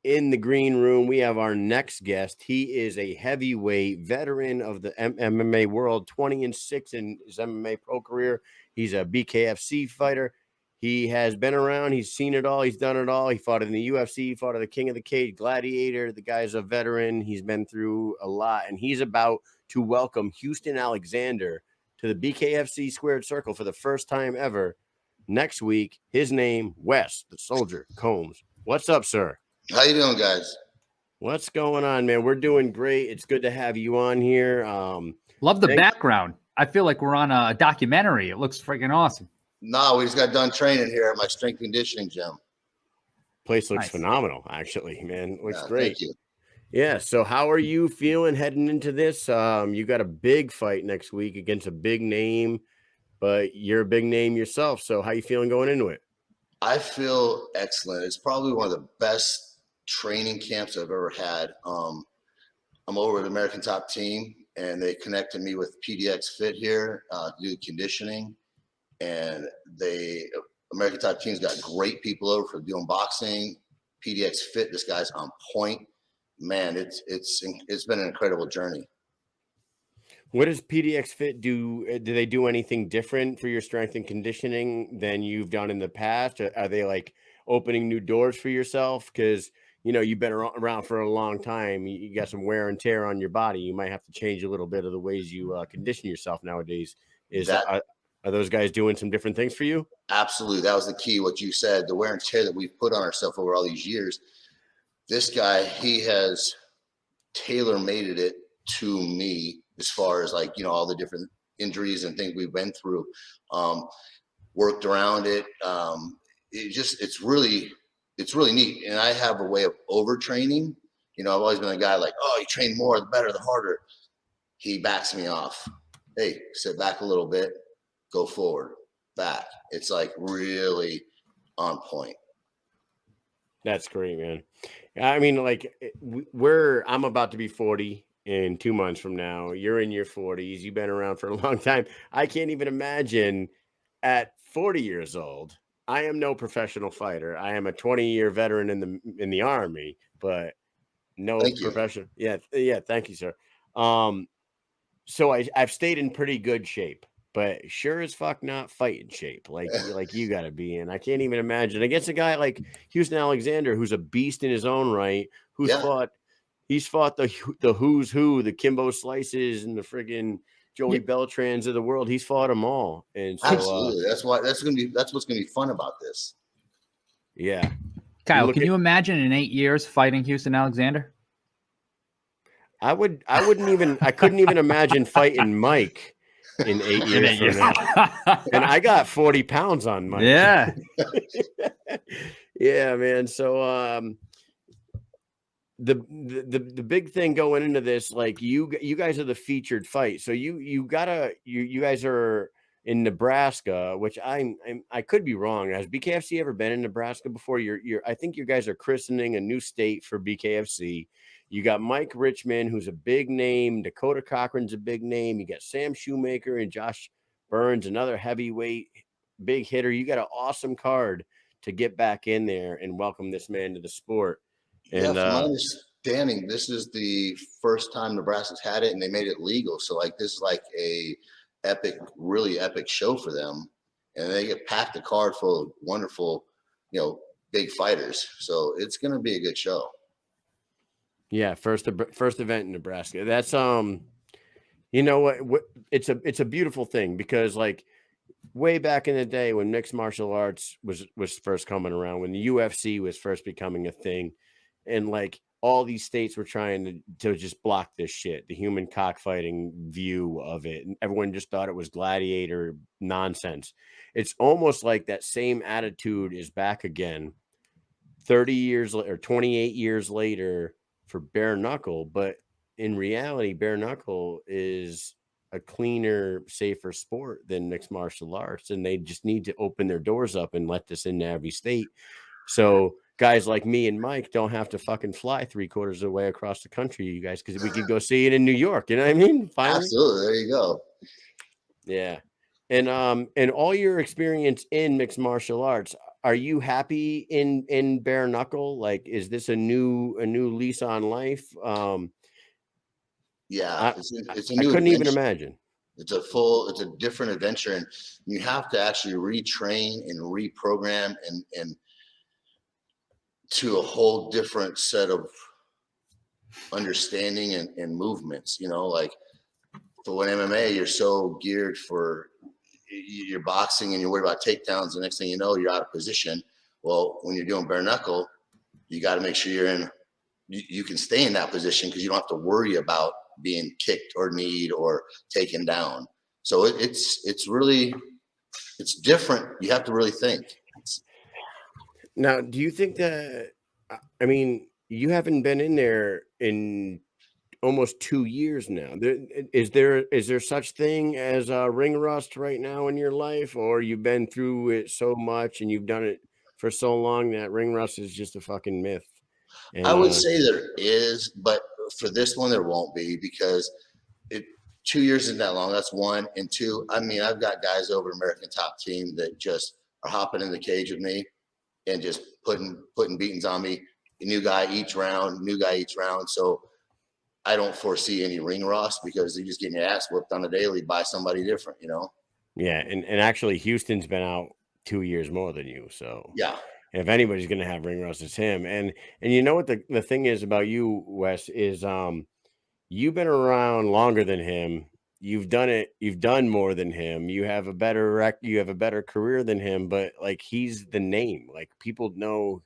in the green room, we have our next guest. He is a heavyweight veteran of the MMA world, 20-6 in his MMA pro career. He's a BKFC fighter. He has been around. He's seen it all. He's done it all. He fought in the UFC. He fought at the King of the Cage, Gladiator. The guy's a veteran. He's been through a lot, and he's about to welcome Houston Alexander to the BKFC Squared Circle for the first time ever next week. His name, Wes, the Soldier Combs. What's up, sir? How you doing, guys? What's going on, man? We're doing great. It's good to have you on here. Love the background. I feel like we're on a documentary. It looks freaking awesome. No, we just got done training here at my strength conditioning gym. Place looks phenomenal, actually, man. Looks great. Thank you. Yeah. So how are you feeling heading into this? You got a big fight next week against a big name, but you're a big name yourself. So how you feeling going into it? I feel excellent. It's probably one of the best training camps I've ever had. I'm over at American Top Team, and they connected me with PDX Fit here to do conditioning. And American Top Team's got great people over for doing boxing. PDX Fit, this guy's on point. Man, it's been an incredible journey. What does PDX Fit do? Do they do anything different for your strength and conditioning than you've done in the past? Are they like opening new doors for yourself? Because, you know, you've been around for a long time. You got some wear and tear on your body. You might have to change a little bit of the ways you condition yourself nowadays. Are those guys doing some different things for you? Absolutely. That was the key, what you said, the wear and tear that we've put on ourselves over all these years. This guy, he has tailor-made it to me as far as, like, you know, all the different injuries and things we've been through, worked around it. It's really neat. And I have a way of overtraining. You know, I've always been a guy like, oh, you train more, the better, the harder. He backs me off. Hey, sit back a little bit. Go forward, back. It's like really on point. That's great, man. I mean, like, I'm about to be 40 in 2 months from now. You're in your 40s. You've been around for a long time. I can't even imagine at 40 years old. I am no professional fighter. I am a 20-year veteran in the Army, but no professional. Yeah. Thank you, sir. So I've stayed in pretty good shape, but sure as fuck not fighting shape like you got to be in. I can't even imagine against a guy like Houston Alexander, who's a beast in his own right, who's fought the who's who, the Kimbo Slices and the friggin' Joey Beltrans of the world. He's fought them all. And so, absolutely. That's what's going to be fun about this. Yeah. Kyle, can you imagine in 8 years fighting Houston Alexander? I couldn't even imagine fighting Mike in 8 years from now. And I got 40 pounds on Mike. Yeah. Yeah, man. So the big thing going into this, like you guys are the featured fight. So you guys are in Nebraska, which I could be wrong. Has BKFC ever been in Nebraska before? I think you guys are christening a new state for BKFC. You got Mike Richmond, who's a big name. Dakota Cochran's a big name. You got Sam Shoemaker and Josh Burns, another heavyweight big hitter. You got an awesome card to get back in there and welcome this man to the sport. And from my understanding, this is the first time Nebraska's had it, and they made it legal. So, like, this is like a really epic show for them, and they get packed a card full of wonderful, you know, big fighters. So it's going to be a good show. Yeah, first event in Nebraska. That's you know what? It's a beautiful thing because, like, way back in the day when mixed martial arts was first coming around, when the UFC was first becoming a thing, and like all these states were trying to just block this shit, the human cockfighting view of it, and everyone just thought it was gladiator nonsense. It's almost like that same attitude is back again 30 years or 28 years later for Bare Knuckle, but in reality, Bare Knuckle is a cleaner, safer sport than mixed martial arts, and they just need to open their doors up and let this into every state. So guys like me and Mike don't have to fucking fly 3/4 of the way across the country, you guys, because we could go see it in New York. You know what I mean? Finally. Absolutely. There you go. Yeah. And all your experience in mixed martial arts, are you happy in Bare Knuckle? Like, is this a new lease on life? Yeah, it's a I new couldn't even adventure. imagine. It's a different adventure, and you have to actually retrain and reprogram and to a whole different set of understanding and movements. You know, like for when MMA, you're so geared for you're boxing and you're worried about takedowns. The next thing you know, you're out of position. Well, when you're doing bare knuckle, you got to make sure you're in. You can stay in that position because you don't have to worry about being kicked or kneed or taken down. So it's really different. You have to really think. Now, do you think that? I mean, you haven't been in there in almost 2 years now. Is there such thing as ring rust right now in your life, or you've been through it so much and you've done it for so long that ring rust is just a fucking myth? And I would say there is, but for this one there won't be because 2 years isn't that long. That's one. And two, I mean, I've got guys over American Top Team that just are hopping in the cage with me and just putting beatings on me. A new guy each round. So I don't foresee any ring rust because you're just getting your ass whipped on a daily by somebody different, you know? Yeah, and actually Houston's been out 2 years more than you, so Yeah. if anybody's gonna have ring rust, it's him. And you know what the thing is about you, Wes, is you've been around longer than him. You've done more than him. You have a better career than him, but like he's the name. Like people know,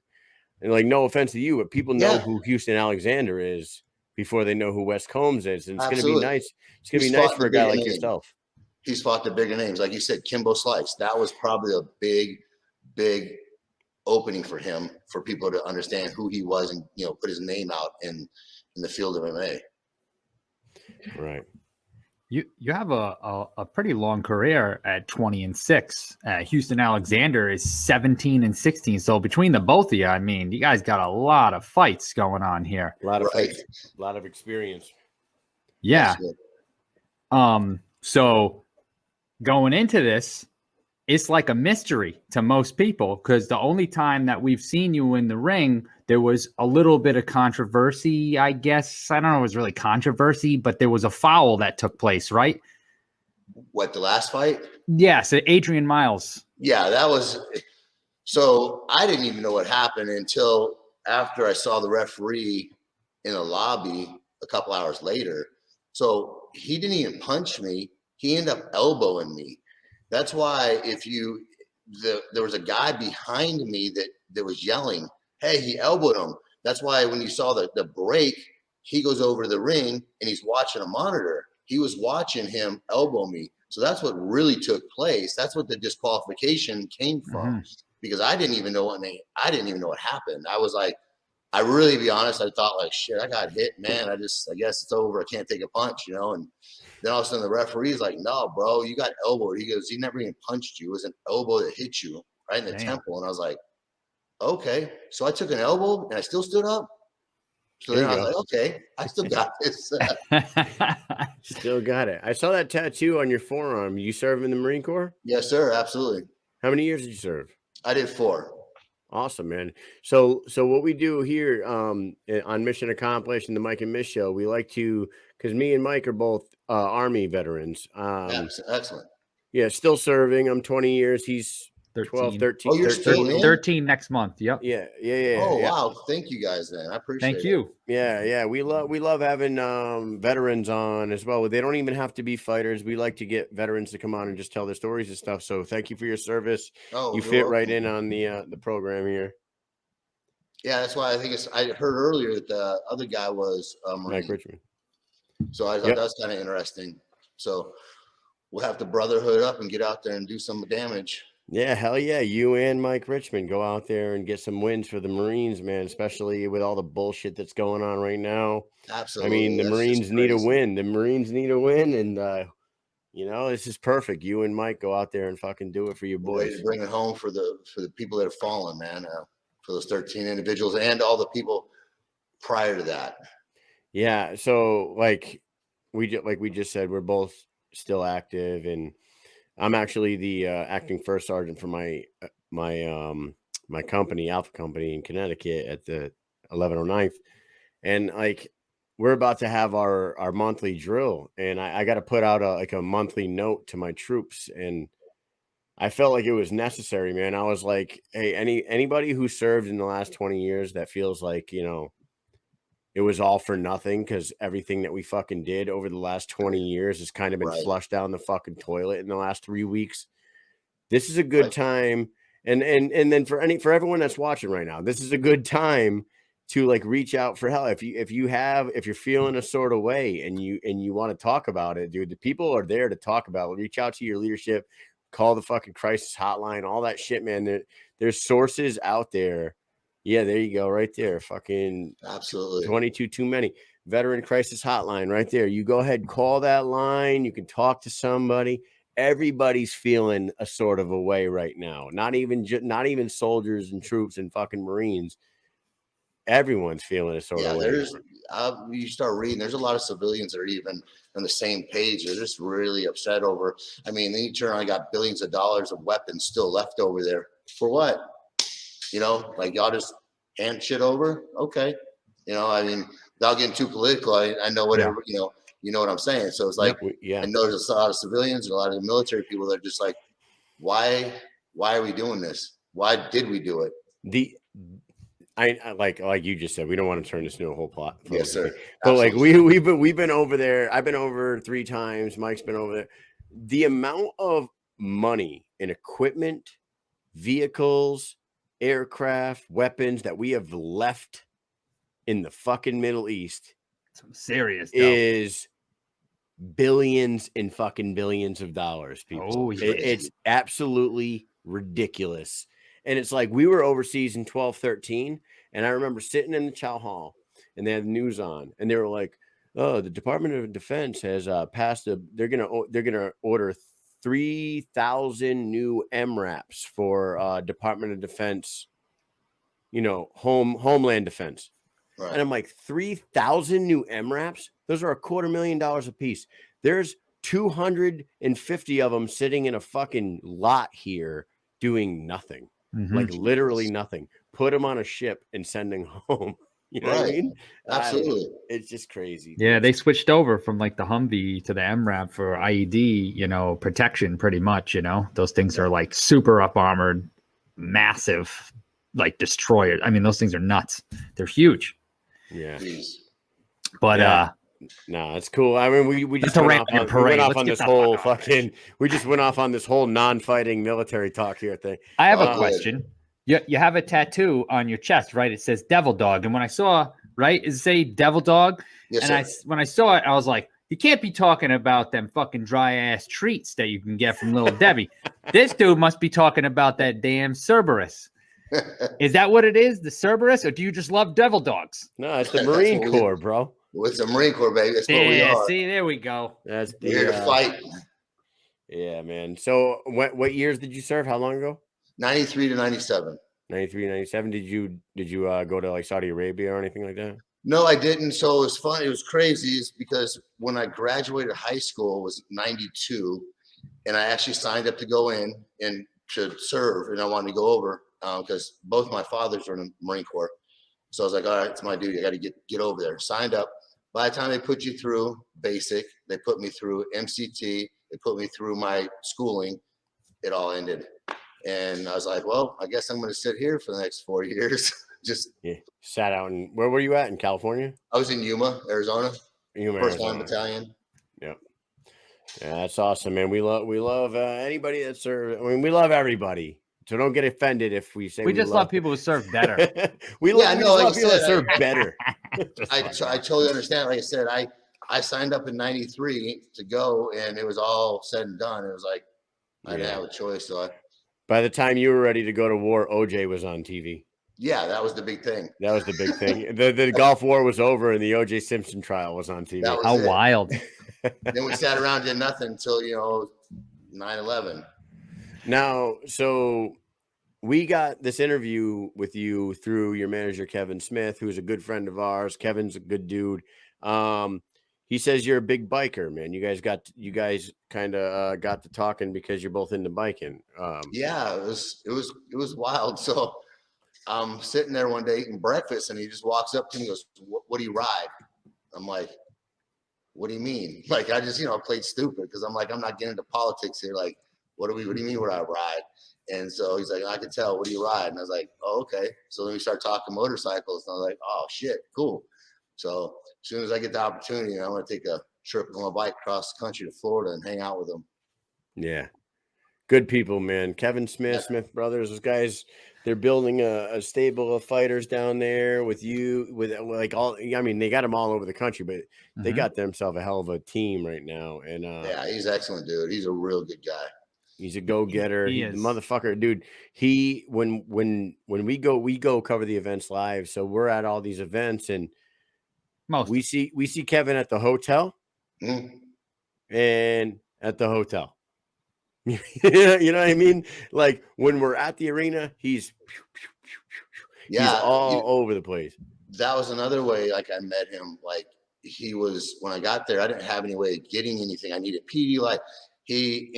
and like no offense to you, but people know who Houston Alexander is before they know who Wes Combs is. And it's Absolutely. gonna be nice. It's gonna be nice for a guy like yourself. He's fought the bigger names. Like you said, Kimbo Slice. That was probably a big opening for him, for people to understand who he was and, you know, put his name out in the field of MMA. Right. You have a pretty long career at 20-6. Houston Alexander is 17-16. So between the both of you, I mean, you guys got a lot of fights going on here. A lot of fights, a lot of experience. Yeah. So going into this, it's like a mystery to most people because the only time that we've seen you in the ring, there was a little bit of controversy, I guess. I don't know if it was really controversy, but there was a foul that took place, right? What, the last fight? Yes, Adrian Miles. Yeah, that was – so I didn't even know what happened until after I saw the referee in the lobby a couple hours later. So he didn't even punch me. He ended up elbowing me. That's why there was a guy behind me that was yelling, hey, he elbowed him. That's why when you saw the break, he goes over to the ring and he's watching a monitor. He was watching him elbow me. So that's what really took place. That's what the disqualification came from, because I didn't even know what happened. I was like, I really, be honest, I thought like, shit, I got hit, man. I guess it's over. I can't take a punch, you know? And then all of a sudden the referee's like, no, bro, you got elbowed. He goes, he never even punched you. It was an elbow that hit you right in the temple. And I was like, okay. So I took an elbow and I still stood up. So then I was like, okay, I still got this. Still got it. I saw that tattoo on your forearm. You serve in the Marine Corps? Yes, sir. Absolutely. How many years did you serve? I did 4. Awesome, man. So what we do here on Mission Accomplished and the Mike and Mish show, we like to, because me and Mike are both Army veterans. Excellent. Yeah, still serving. I'm 20 years. He's 12, 13. Oh, you're 13 next month. Yep. Yeah. Oh, wow. Thank you guys, then. I appreciate it. Thank you. Yeah. We love having veterans on as well. They don't even have to be fighters. We like to get veterans to come on and just tell their stories and stuff. So thank you for your service. Oh, you fit right in on the program here. Yeah, that's why I heard earlier that the other guy was Mike Richmond. So I thought that was kind of interesting. So we'll have to brotherhood up and get out there and do some damage. Yeah, hell yeah. You and Mike Richmond go out there and get some wins for the Marines, man, especially with all the bullshit that's going on right now. Absolutely. I mean, the Marines need a win. The Marines need a win. And, you know, this is perfect. You and Mike go out there and fucking do it for your boys. Ready to bring it home for the people that have fallen, man, for those 13 individuals and all the people prior to that. Yeah. So like we just said, we're both still active, and I'm actually the acting first sergeant for my my company, Alpha Company in Connecticut at the 1109th. And like, we're about to have our monthly drill, and I got to put out a monthly note to my troops. And I felt like it was necessary, man. I was like, hey, anybody who served in the last 20 years that feels like, it was all for nothing because everything that we fucking did over the last 20 years has kind of been flushed down the fucking toilet in the last 3 weeks. This is a good time. And then for everyone that's watching right now, this is a good time to like reach out for help. If you're feeling a sort of way and you want to talk about it, dude, the people are there to talk about it. Reach out to your leadership, call the fucking crisis hotline, all that shit, man. There's sources out there. Yeah, there you go, right there. Fucking absolutely 22 too many. Veteran crisis hotline right there. You go ahead, call that line. You can talk to somebody. Everybody's feeling a sort of a way right now. Not even soldiers and troops and fucking Marines. Everyone's feeling a sort of way. There's you start reading. There's a lot of civilians that are even on the same page. They're just really upset over. I mean, then you turn on, I got billions of dollars of weapons still left over there for what? Like y'all just hand shit over. Okay. I mean, without getting too political, I know whatever, you know what I'm saying? So it's like, I know there's a lot of civilians and a lot of the military people that are just like, why are we doing this? Why did we do it? I like you just said, we don't want to turn this into a whole plot. Yes, sir. But absolutely. Like we've been over there. I've been over 3 times. Mike's been over there. The amount of money and equipment, vehicles, aircraft, weapons that we have left in the fucking Middle East, some serious is billions and fucking billions of dollars, people. It's absolutely ridiculous. And it's like, we were overseas in 12-13, and I remember sitting in the chow hall, and they had the news on, and they were like, "Oh, the Department of Defense has passed they're gonna order 3,000 new MRAPs for Department of Defense, Homeland Defense." Right. And I'm like, 3,000 new MRAPs? Those are $250,000 a piece. There's 250 of them sitting in a fucking lot here doing nothing. Mm-hmm. Like literally nothing. Put them on a ship and send them home. You know what I mean? Absolutely. It's just crazy. Yeah, they switched over from like the Humvee to the MRAP for IED, protection pretty much, Those things are like super up armored, massive, like destroyers. I mean, those things are nuts. They're huge. Yeah. But no, it's cool. I mean, we just went off on this whole fucking. We just went off on this whole non-fighting military talk here thing. I have a question. You have a tattoo on your chest, right? It says Devil Dog, and when I saw, right, it say Devil Dog, yes, and sir. When I saw it, I was like, you can't be talking about them fucking dry ass treats that you can get from Little Debbie. This dude must be talking about that damn Cerberus. Is that what it is, the Cerberus, or do you just love devil dogs? No, it's the Marine Corps, bro. Well, it's the Marine Corps, baby. That's what we are. See, there we go. That's we're here to fight. Yeah, man. So what years did you serve? How long ago? 93 to 97. 93 to 97. Did you go to like Saudi Arabia or anything like that? No, I didn't. So it was fun. It was crazy because when I graduated high school, it was 92, and I actually signed up to go in and to serve, and I wanted to go over because both my fathers were in the Marine Corps. So I was like, all right, it's my duty. I got to get over there. Signed up. By the time they put you through basic, they put me through MCT, they put me through my schooling, it all ended. And I was like, well, I guess I'm going to sit here for the next 4 years. Just sat out. And where were you at in California? I was in Yuma, Arizona. First Line Battalion. Yep. Yeah, that's awesome, man. We love anybody that serves. I mean, we love everybody. So don't get offended if we say we just love people who serve better. we love people that serve better. I totally understand. Like I said, I signed up in 93 to go, and it was all said and done. It was like I didn't have a choice. So by the time you were ready to go to war, OJ was on TV. Yeah, that was the big thing. That was the big thing. The Gulf War was over, and the OJ Simpson trial was on TV. How wild! Then we sat around, did nothing until 9/11. Now, so we got this interview with you through your manager, Kevin Smith, who's a good friend of ours. Kevin's a good dude. He says you're a big biker, man. You guys kind of got to talking because you're both into biking. Yeah, it was wild. So I'm sitting there one day eating breakfast, and he just walks up to me and goes, what do you ride? I'm like, what do you mean? Like, I just, played stupid because I'm like, I'm not getting into politics here. Like, what do you mean what I ride? And so he's like, I can tell, what do you ride? And I was like, oh, okay. So then we start talking motorcycles, and I was like, oh shit, cool. So as soon as I get the opportunity, I want to take a trip on my bike across the country to Florida and hang out with them. Yeah. Good people, man. Kevin Smith, Smith Brothers, those guys, they're building a stable of fighters down there with like all, I mean, they got them all over the country, but they got themselves a hell of a team right now. And yeah, he's excellent, dude. He's a real good guy. He's a go-getter. He The is. motherfucker, dude. When we go cover the events live. So we're at all these events, and we see Kevin at the hotel and at the hotel. You know what I mean? Like when we're at the arena, he's all over the place. That was another way, like, I met him. Like, he was, when I got there, I didn't have any way of getting anything. I needed PD. Like, he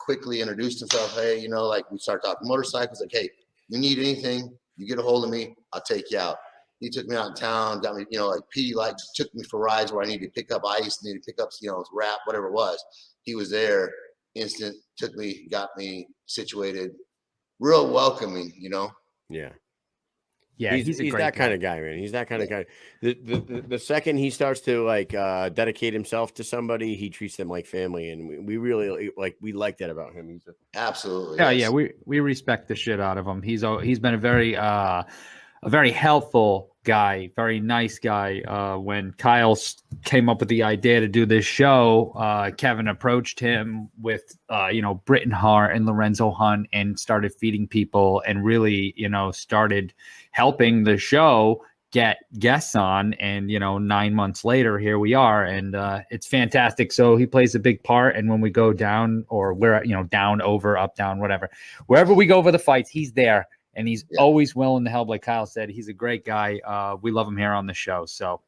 quickly introduced himself. Hey, like, we start talking motorcycles. Like, hey, you need anything, you get a hold of me, I'll take you out. He took me out in town, got me, like, PD, like, took me for rides where I needed to pick up ice, needed to pick up, wrap, whatever it was. He was there, instant, took me, got me situated, real welcoming, Yeah. Yeah, he's that kind of guy, man. He's that kind of guy. The second he starts to like dedicate himself to somebody, he treats them like family, and we really like that about him. He's absolutely yeah. We respect the shit out of him. He's been a very helpful guy, very nice guy. When Kyle came up with the idea to do this show, Kevin approached him with Britton Hart and Lorenzo Hunt, and started feeding people, and really started helping the show get guests on. And 9 months later, here we are, and it's fantastic. So he plays a big part. And when we go down, or we're down, over, up, down, whatever, wherever we go for the fights, he's there. And he's always willing to help. Like Kyle said, he's a great guy. We love him here on the show. So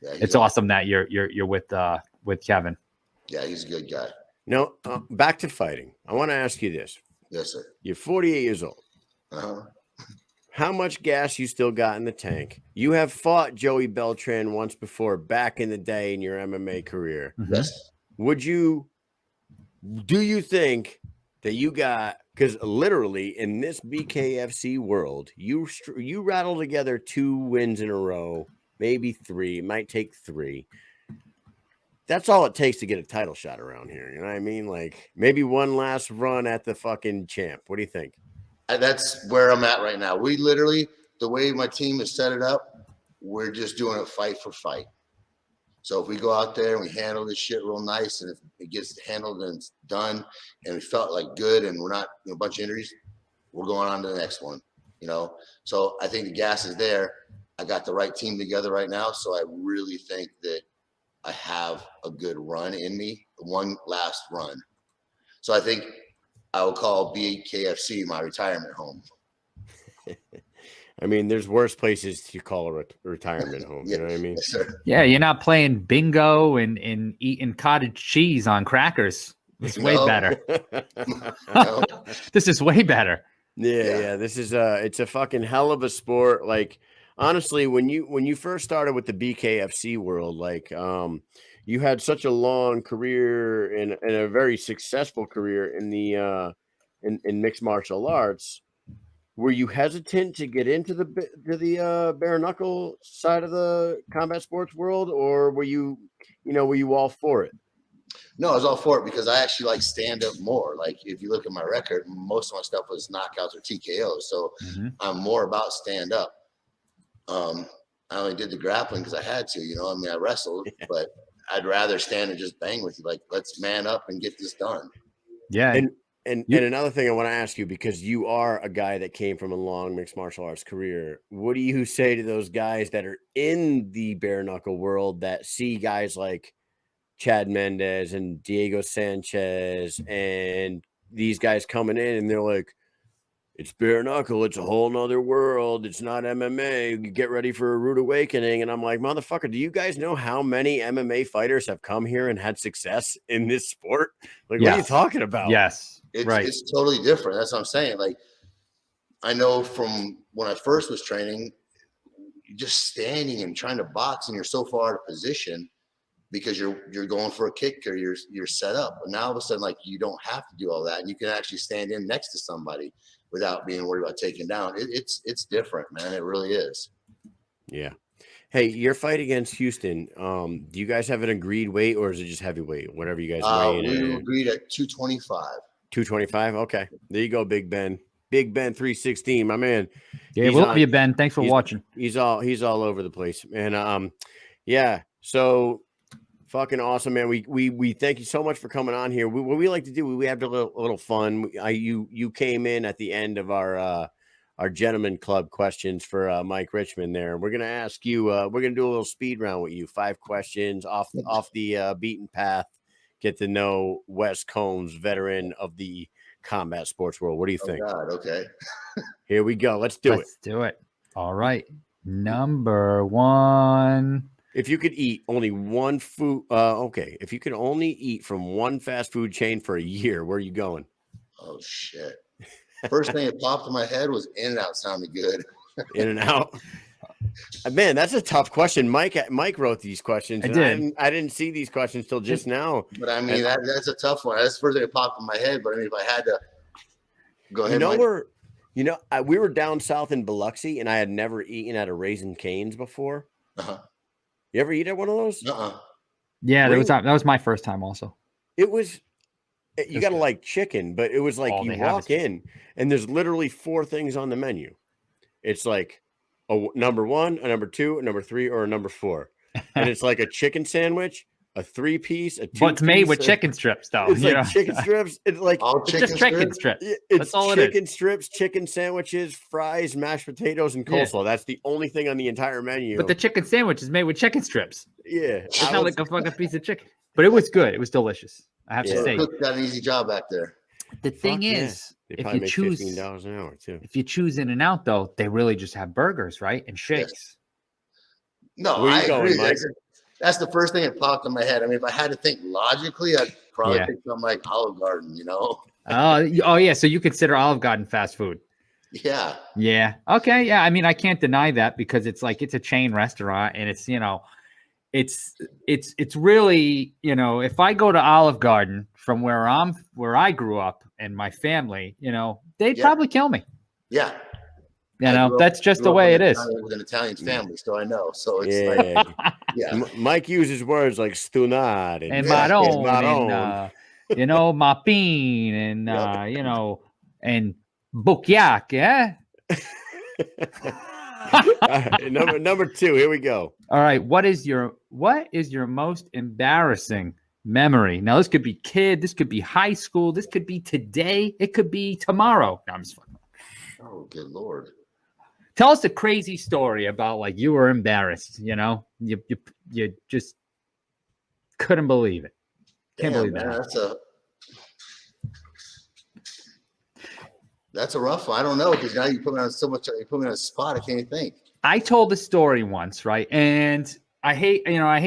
it's awesome that you're with Kevin. Yeah, he's a good guy. Now, back to fighting. I want to ask you this. Yes, sir. You're 48 years old. Uh-huh. How much gas you still got in the tank? You have fought Joey Beltran once before, back in the day in your MMA career. Yes. Do you think that you got, because literally in this BKFC world, you rattle together 2 wins in a row, maybe 3, it might take 3. That's all it takes to get a title shot around here. You know what I mean? Like maybe one last run at the fucking champ. What do you think? That's where I'm at right now. We literally, the way my team has set it up, we're just doing it fight for fight. So if we go out there and we handle this shit real nice, and if it gets handled and it's done, and we felt like good, and we're not a bunch of injuries, we're going on to the next one. So I think the gas is there. I got the right team together right now, so I really think that I have a good run in me, one last run. So I think I will call BKFC my retirement home. I mean, there's worse places to call a retirement home. Yeah, you know what I mean? Yes, sir. Yeah, you're not playing bingo and eating cottage cheese on crackers. It's way better. No. This is way better. Yeah. This is it's a fucking hell of a sport. Like honestly, when you first started with the BKFC world, like you had such a long career and a very successful career in the in mixed martial arts. Were you hesitant to get into the bare knuckle side of the combat sports world, or were you all for it? No, I was all for it because I actually like stand up more. Like if you look at my record, most of my stuff was knockouts or TKOs. So I'm more about stand up. I only did the grappling because I had to, I wrestled, but I'd rather stand and just bang with you. Like, let's man up and get this done. Yeah. And another thing I want to ask you, because you are a guy that came from a long mixed martial arts career, what do you say to those guys that are in the bare knuckle world that see guys like Chad Mendez and Diego Sanchez and these guys coming in and they're like, it's bare knuckle, it's a whole nother world, it's not MMA, you get ready for a rude awakening? And I'm like, motherfucker, do you guys know how many MMA fighters have come here and had success in this sport? Like, what are you talking about? Yes. It's totally different. That's what I'm saying. Like, I know from when I first was training, just standing and trying to box, and you're so far out of position because you're going for a kick or you're set up. But now all of a sudden, like, you don't have to do all that, and you can actually stand in next to somebody without being worried about taking down. It's different, man. It really is. Yeah. Hey, your fight against Houston, do you guys have an agreed weight, or is it just heavyweight? Whatever you guys weigh in. We agreed at 225. 225. Okay, there you go, Big Ben. Big Ben 316, my man. Yeah, we love you, Ben. Thanks for watching. He's all over the place, and yeah. So fucking awesome, man. We thank you so much for coming on here. What we like to do, we have a little fun. You came in at the end of our gentleman club questions for Mike Richmond there. We're going to ask you, we're going to do a little speed round with you. 5 questions off the beaten path. Get to know Wes Combs, veteran of the combat sports world. What do you think? Oh God, okay. Here we go. Let's do it. All right. Number 1. If you could eat only one food, okay. If you could only eat from one fast food chain for a year, where are you going? Oh shit. First thing that popped in my head was In-N-Out sounded good. In-N-Out. Man, that's a tough question. Mike wrote these questions. I didn't see these questions till just now. But I mean, that's a tough one. That's the first thing that popped in my head. But I mean, if I had to go ahead, we were down south in Biloxi, and I had never eaten at a Raising Cane's before. You ever eat at one of those? Yeah, that was my first time also. It was. You got to like chicken, but it was like you walk in and there's literally 4 things on the menu. It's like a number 1, a number 2, a number 3, or a number 4. And it's like a chicken sandwich, a 3-piece, a 2-piece. But it's made with chicken strips, though. It's like chicken strips. It's like just chicken strips. It's chicken strips, chicken sandwiches, fries, mashed potatoes, and coleslaw. That's the only thing on the entire menu. But the chicken sandwich is made with chicken strips. Yeah. It's not like a fucking piece of chicken. But it was good. It was delicious. I have to say. Cook got an easy job back there. The thing is, if you choose $15 an hour too. If you choose In-N-Out, though, they really just have burgers, right? And shakes. Yes. No, I agree. That's the first thing that popped in my head. I mean, if I had to think logically, I'd probably think something like Olive Garden, Oh, yeah. So you consider Olive Garden fast food? Yeah. Yeah. Okay. Yeah. I mean, I can't deny that because it's a chain restaurant, and it's it's really, if I go to Olive Garden from where I grew up and my family, they'd probably kill me. Yeah. That's just the way it is. With an Italian family, so I know. So it's yeah. Mike uses words like stunare and marron, and ma pin, and and bucchiac, yeah. Number 2, here we go. All right, what is your most embarrassing memory? Now, this could be kid, this could be high school, this could be today, it could be tomorrow. No, I'm just fucking. Oh, good Lord. Tell us a crazy story about like you were embarrassed, you just couldn't believe it. Can't believe that. That's a rough one. I don't know, because now you put me on a spot. I can't even think. I told the story once, right? And I hate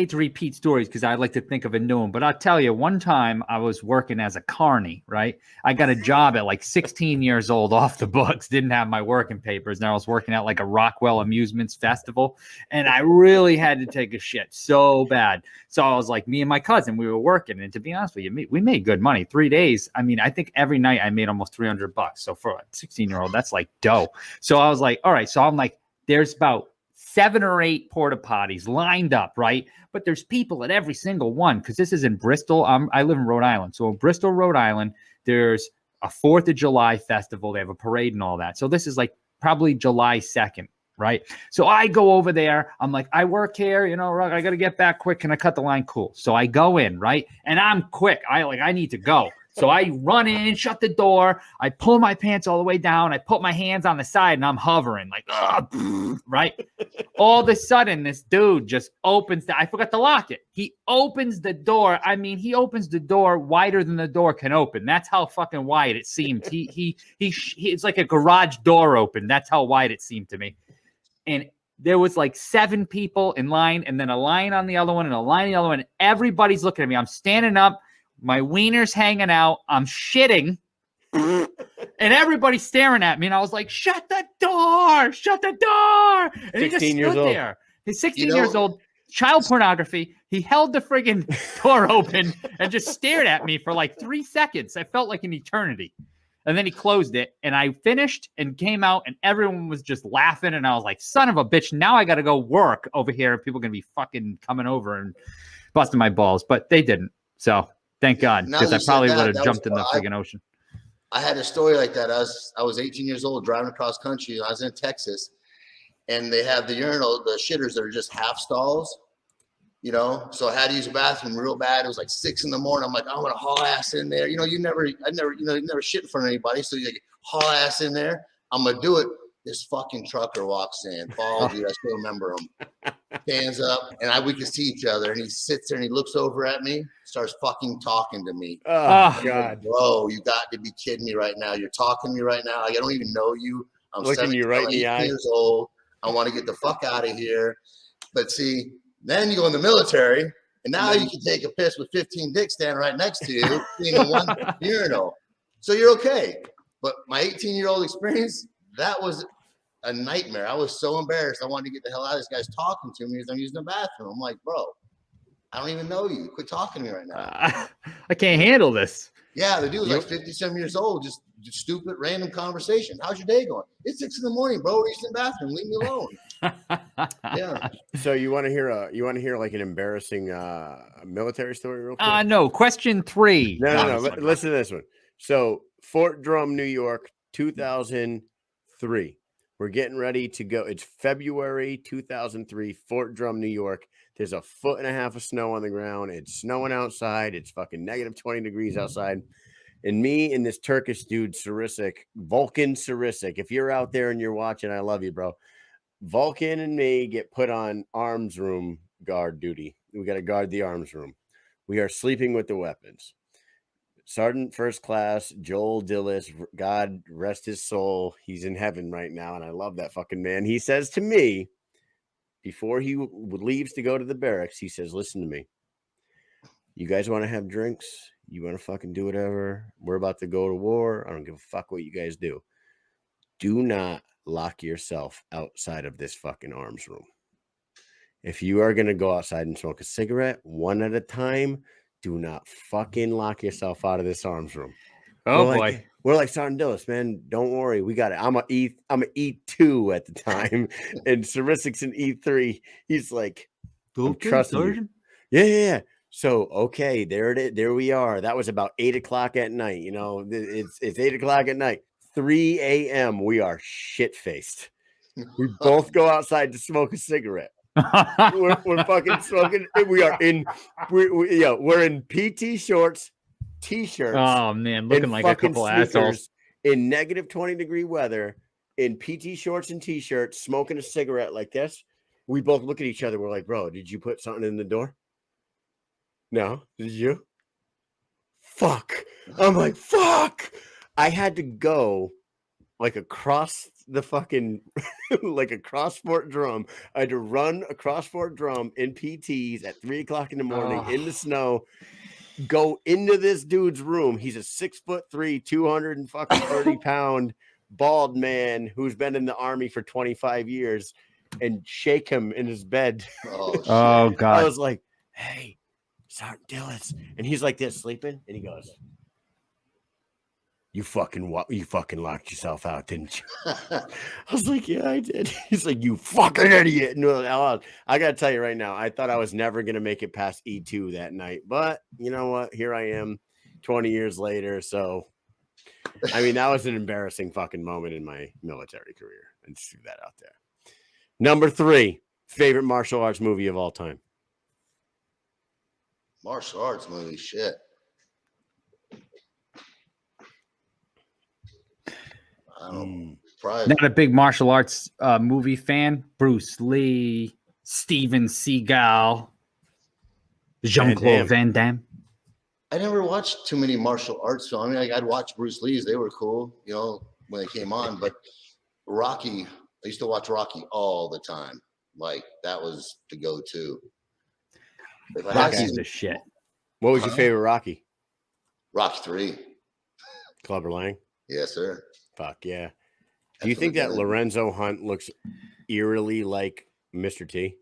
to repeat stories because I like to think of a new one, but I'll tell you, one time I was working as a carny, right? I got a job at like 16 years old off the books, didn't have my working papers. And I was working at like a Rockwell Amusements Festival, and I really had to take a shit so bad. So I was like, me and my cousin, we were working. And to be honest with you, we made good money. 3 days. I mean, I think every night I made almost $300. So for a 16-year-old, that's like dough. So I was like, all right. So I'm like, there's about 7 or 8 porta potties lined up, right? But there's people at every single one, because this is in Bristol. I live in Rhode Island. So in Bristol, Rhode Island, there's a 4th of July festival. They have a parade and all that. So this is like probably July 2nd, right? So I go over there. I'm like, I work here, I got to get back quick. Can I cut the line? Cool. So I go in, right? And I'm quick. I need to go. So I run in, shut the door. I pull my pants all the way down. I put my hands on the side, and I'm hovering like, right? All of a sudden, this dude just opens I forgot to lock it. He opens the door. I mean, he opens the door wider than the door can open. That's how fucking wide it seemed. He it's like a garage door open. That's how wide it seemed to me. And there was like 7 people in line, and then a line on the other one, and a line on the other one. Everybody's looking at me. I'm standing up. My wiener's hanging out. I'm shitting. And And everybody's staring at me. And I was like, shut the door. Shut the door. And he just 16 years stood old. there. He's 16 years old. Child pornography. He held the friggin' door open and just stared at me for like 3 seconds. I felt like an eternity. And then he closed it. And I finished and came out. And everyone was just laughing. And I was like, son of a bitch. Now I got to go work over here. People are going to be fucking coming over and busting my balls. But they didn't. So thank God. Because I probably would have jumped in the friggin' ocean. I had a story like that. I was 18 years old driving across country. I was in Texas, and they have the urinal, the shitters that are just half stalls, you know. So I had to use the bathroom real bad. It was like 6 a.m. I'm like, I'm gonna haul ass in there. You know, you never shit in front of anybody. So you like haul ass in there. I'm gonna do it. This fucking trucker walks in, follows you. I still remember him. Stands up, and we can see each other. And he sits there and he looks over at me, starts fucking talking to me. Oh God, bro, you got to be kidding me right now. You're talking to me right now. Like, I don't even know you. I'm looking you right in the eye. Years old. I want to get the fuck out of here. But see, then you go in the military, and now you can take a piss with 15 dicks standing right next to you, being in one urinal. So you're okay. But my 18-year-old experience, that was a nightmare. I was so embarrassed. I wanted to get the hell out of this guy's talking to me as I'm using the bathroom. I'm like, bro, I don't even know you. Quit talking to me right now. I can't handle this. Yeah, the dude was like 57 years old, just stupid, random conversation. How's your day going? It's 6 a.m, bro. We're in the bathroom. Leave me alone. Yeah. So you want to hear like an embarrassing military story real quick? No. Question 3. No. Listen to this one. So Fort Drum, New York, 2003. We're getting ready to go. It's February 2003, Fort Drum, New York. There's 1.5 feet of snow on the ground. It's snowing outside. It's fucking negative 20 degrees outside. And me and this Turkish dude, Vulcan Sarisic. If you're out there and you're watching, I love you, bro. Vulcan and me get put on arms room guard duty. We got to guard the arms room. We are sleeping with the weapons. Sergeant First Class Joel Dillis, God rest his soul. He's in heaven right now, and I love that fucking man. He says to me, before he leaves to go to the barracks, he says, listen to me. You guys want to have drinks? You want to fucking do whatever? We're about to go to war. I don't give a fuck what you guys do. Do not lock yourself outside of this fucking arms room. If you are going to go outside and smoke a cigarette, one at a time, do not fucking lock yourself out of this arms room. Oh, boy. We're like, Sergeant Dillis, man, don't worry. We got it. I'm an E2 at the time. And Sarisic's an E3. He's like, I'm trusting you. Yeah. So, okay, there it is. There we are. That was about 8 o'clock at night. You know, it's 8 o'clock at night. 3 a.m. We are shit-faced. We both go outside to smoke a cigarette. we're fucking smoking. We're in PT shorts, t-shirts. Oh man, looking like a couple assholes in negative 20 degree weather, in PT shorts and t-shirts, smoking a cigarette like this. We both look at each other. We're like, bro, did you put something in the door? No, did you? Fuck. I'm like, fuck. I had to go like across the fucking like across Fort Drum. I had to run across Fort Drum in PTs at 3 o'clock in the morning in the snow, go into this dude's room. He's a 6'3", 230-pound bald man who's been in the army for 25 years, and shake him in his bed. Oh God. I was like, hey, Sergeant Dillis. And he's like this sleeping, and he goes, You fucking locked yourself out, didn't you? I was like, yeah, I did. He's like, you fucking idiot. No, I got to tell you right now, I thought I was never going to make it past E2 that night. But you know what? Here I am 20 years later. So, I mean, that was an embarrassing fucking moment in my military career. And just threw that out there. Number 3, favorite martial arts movie of all time. Martial arts movie, shit. Not a big martial arts movie fan. Bruce Lee, Steven Seagal, Jean-Claude Van Damme. I never watched too many martial arts films. I mean, like, I'd watch Bruce Lee's. They were cool, you know, when they came on. But Rocky, I used to watch Rocky all the time. Like, that was the go-to. Rocky's the shit. What was your favorite Rocky? Rocky 3. Clubber Lang. Yes, sir. Fuck yeah. That's Do you what think they're that gonna do. Lorenzo Hunt looks eerily like Mr. T?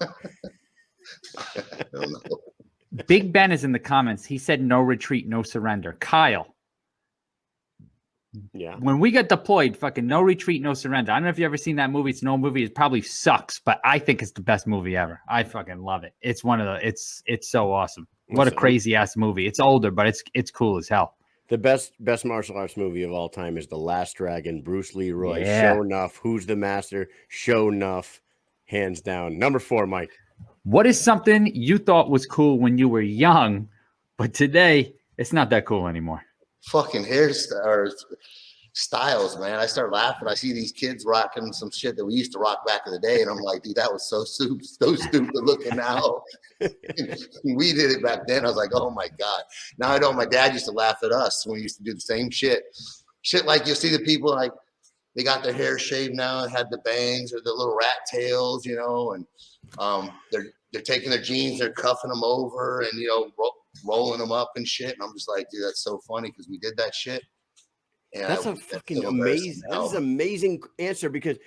I don't know. Big Ben is in the comments. He said no retreat, no surrender. Kyle, Yeah. when we get deployed, fucking no retreat, no surrender. I don't know if you ever seen that movie. It's an old movie. It probably sucks, but I think it's the best movie ever. I fucking love it. It's one of the. It's so awesome. What a crazy ass movie. It's older, but it's cool as hell. The best martial arts movie of all time is The Last Dragon. Bruce Leroy. Yeah. Show enough. Who's the master? Show enough. Hands down. Number 4, Mike. What is something you thought was cool when you were young, but today it's not that cool anymore? Fucking hairstyles, man. I start laughing. I see these kids rocking some shit that we used to rock back in the day, and I'm like, dude, that was so stupid looking now. We did it back then. I was like, oh my God. Now I know my dad used to laugh at us when we used to do the same shit. Shit like you'll see the people like they got their hair shaved now and had the bangs or the little rat tails, you know, and they're taking their jeans, they're cuffing them over and, you know, rolling them up and shit. And I'm just like, dude, that's so funny because we did that shit. And That's a fucking amazing. That is an amazing answer because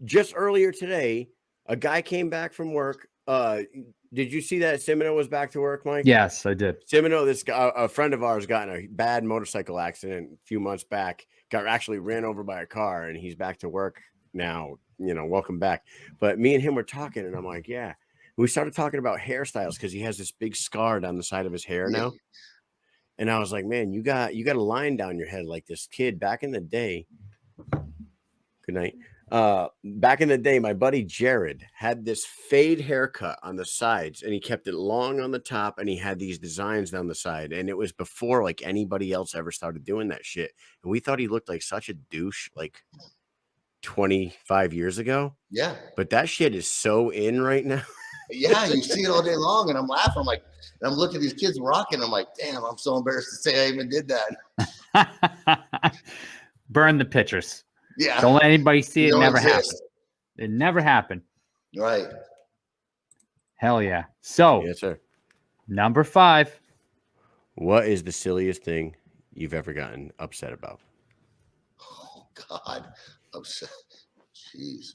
just earlier today, a guy came back from work. Did you see that Semino was back to work, Mike? Yes, I did. Semino, this guy, a friend of ours, got in a bad motorcycle accident a few months back. Got actually ran over by a car, and he's back to work now. You know, welcome back. But me and him were talking, and I'm like, yeah. We started talking about hairstyles because he has this big scar down the side of his hair now. And I was like, man, you got a line down your head like this kid back in the day. Good night. Back in the day, my buddy Jared had this fade haircut on the sides and he kept it long on the top and he had these designs down the side. And it was before like anybody else ever started doing that shit. And we thought he looked like such a douche like 25 years ago. Yeah. But that shit is so in right now. Yeah, you see it all day long, and I'm laughing. I'm like, and I'm looking at these kids rocking. I'm like, damn, I'm so embarrassed to say I even did that. Burn the pictures. Yeah. Don't let anybody see it. Don't Never exist. happened. It never happened. Right. Hell yeah. So, Yes, sir. number 5. What is the silliest thing you've ever gotten upset about? Oh God. Upset. Jeez.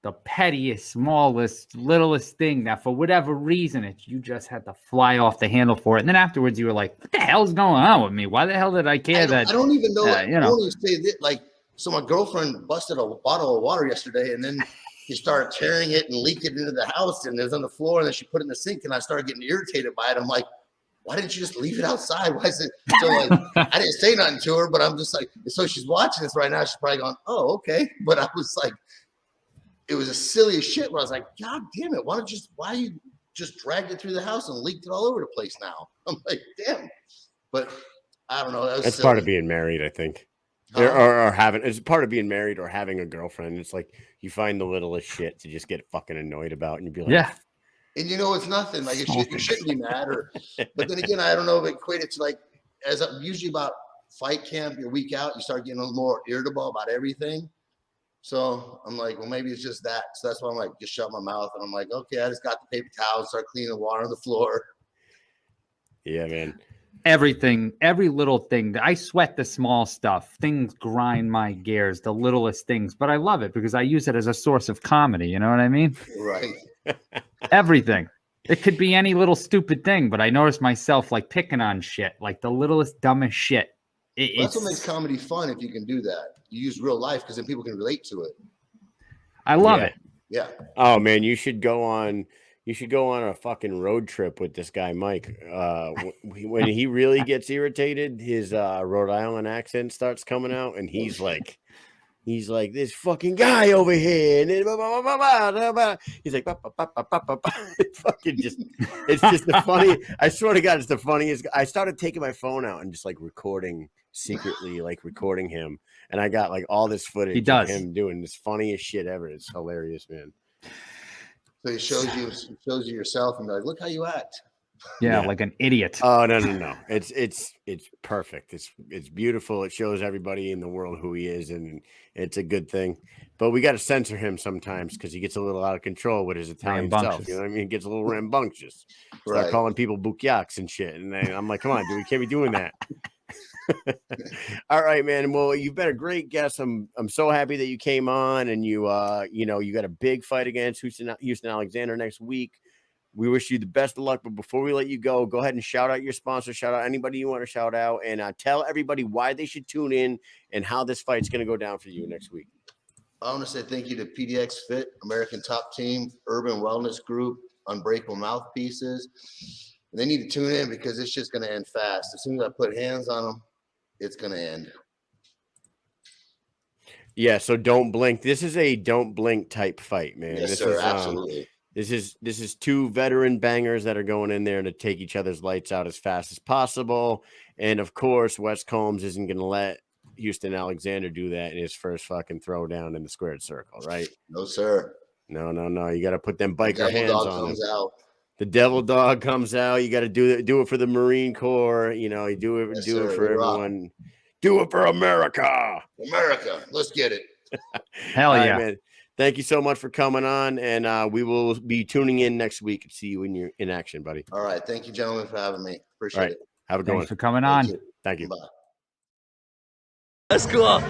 The pettiest, smallest, littlest thing that for whatever reason you just had to fly off the handle for it. And then afterwards you were like, what the hell's going on with me? Why the hell did I care I don't even know. you know. I only say that, like, so my girlfriend busted a bottle of water yesterday and then she started tearing it and leaked it into the house and it was on the floor and then she put it in the sink and I started getting irritated by it. I'm like, why didn't you just leave it outside? Why is it so like I didn't say nothing to her, but I'm just like, so she's watching this right now. She's probably going, oh, okay. But I was like, it was a silly as shit where I was like, God damn it. Why you just dragged it through the house and leaked it all over the place now? I'm like, damn. But I don't know. That's part of being married, I think. Or having, it's part of being married or having a girlfriend. It's like you find the littlest shit to just get fucking annoyed about and you'd be like, yeah. And you know, it's nothing. Like you shouldn't be mad but then again, I don't know if it equated to like, usually about fight camp, your week out, you start getting a little more irritable about everything. So I'm like, well, maybe it's just that. So that's why I'm like, just shut my mouth. And I'm like, okay, I just got the paper towel, start cleaning the water on the floor. Yeah, man. Everything, every little thing. I sweat the small stuff. Things grind my gears, the littlest things. But I love it because I use it as a source of comedy. You know what I mean? Right. Everything. It could be any little stupid thing, but I notice myself like picking on shit, like the littlest, dumbest shit. That's what makes comedy fun if you can do that. You use real life because then people can relate to it. I love it. Yeah. Oh man, you should go on a fucking road trip with this guy Mike. When he really gets irritated, his Rhode Island accent starts coming out, and he's like this fucking guy over here, and he's like, it's fucking just, it's just the funny. I swear to God, it's the funniest. I started taking my phone out and just like secretly recording him, and I got like all this footage of him doing this funniest shit ever. It's hilarious, man. So it shows you yourself and be like, look how you act. Yeah, like an idiot. Oh no. It's perfect. It's beautiful. It shows everybody in the world who he is, and it's a good thing. But we got to censor him sometimes because he gets a little out of control with his Italian self. You know what I mean? He gets a little rambunctious. Start calling people bukyaks and shit. And then I'm like, come on, dude, we can't be doing that. All right, man. Well, you've been a great guest. I'm so happy that you came on, and you you got a big fight against Houston Alexander next week. We wish you the best of luck. But before we let you go ahead and shout out your sponsor, shout out anybody you want to shout out, and tell everybody why they should tune in and how this fight's going to go down for you next week. I want to say thank you to PDX Fit, American Top Team, Urban Wellness Group, Unbreakable Mouthpieces. And they need to tune in because it's just going to end fast. As soon as I put hands on them, it's going to end. Yeah, so don't blink. This is a don't blink type fight, man. Yes, this sir. is, Absolutely. This is two veteran bangers that are going in there to take each other's lights out as fast as possible. And of course, Wes Combs isn't going to let Houston Alexander do that in his first fucking throwdown in the squared circle, right? No, sir. No. You got to put them biker hands Dog on comes him. out. The devil dog comes out. You got to do it for the Marine Corps. You know, you do it, Yes, do sir. it for everyone. Do it for America. America. Let's get it. Hell All yeah. right, man. Thank you so much for coming on, and we will be tuning in next week and see you when you're in action, buddy. All right. Thank you, gentlemen, for having me. Appreciate it. Have a good one. Thanks for coming on. You. Thank you. Bye. Let's go.